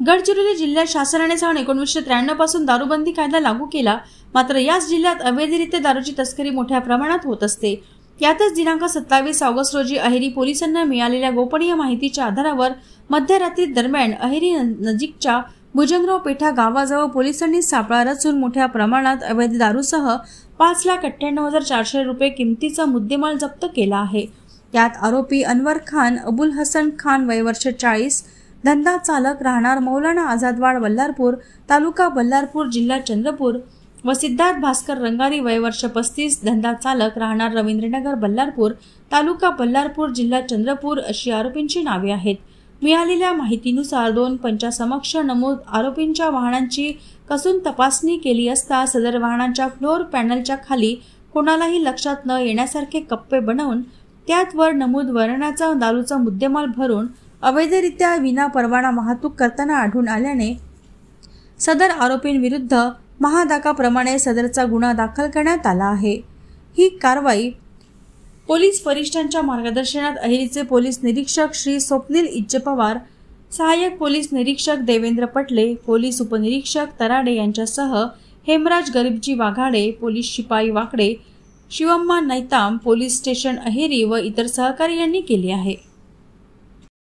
गडचिरोली जिल्ह्यात शासनाने सन 1993 पासून दारूबंदी कायदा लागू केला, मात्र याच जिल्ह्यात अवैधरित्या दारूची तस्करी मोठ्या प्रमाणात होत असते। यातच दिनांक 27 ऑगस्ट रोजी अहेरी पोलिसांना मिळालेल्या गोपनीय माहितीच्या आधारावर मध्यरात्री दरम्यान अहेरी नजीकच्या भुजंगराव पेठा गावाजवळ पोलिसांनी सापळा रचून मोठ्या प्रमाणात अवैध दारूसह 5,98,400 रुपये किमतीचा मुद्देमाल जप्त केला आहे। यात आरोपी अनवर खान अबुल हसन खान वय वर्ष 40, धंदा चालक, राहणार मौलाना आझादवाड बल्लारपूर, तालुका बल्लारपूर, जिल्हा चंद्रपूर व सिद्धार्थ भास्कर रंगारी वय वर्ष 35, धंदा चालक, राहणार रवींद्रनगर बल्लारपूर, तालुका बल्लारपूर, जिल्हा चंद्रपूर अशी आरोपींची नावे आहेत। मिळालेल्या माहितीनुसार 2 पंचासमक्ष नमूद आरोपींच्या वाहनांची कसून तपासणी केली असता सदर वाहनांच्या फ्लोर पॅनलच्या खाली कोणालाही लक्षात न येण्यासारखे कप्पे बनवून त्यात वर नमूद वर्णाचा दारूचा मुद्देमाल भरून अवैधरित्या विना परवाना वाहतूक करताना आढळून आल्याने सदर आरोपींविरुद्ध महादाकाप्रमाणे सदरचा गुन्हा दाखल करण्यात आला आहे। ही कारवाई पोलीस वरिष्ठांच्या मार्गदर्शनात अहेरीचे पोलीस निरीक्षक श्री स्वप्नील इज्ज पवार, सहाय्यक पोलीस निरीक्षक देवेंद्र पटले, पोलीस उपनिरीक्षक तराडे यांच्यासह हेमराज गरीबजी वाघाडे, पोलीस शिपाई वाकडे, शिवम्मा नैताम, पोलीस स्टेशन अहेरी व इतर सहकारी यांनी केली आहे।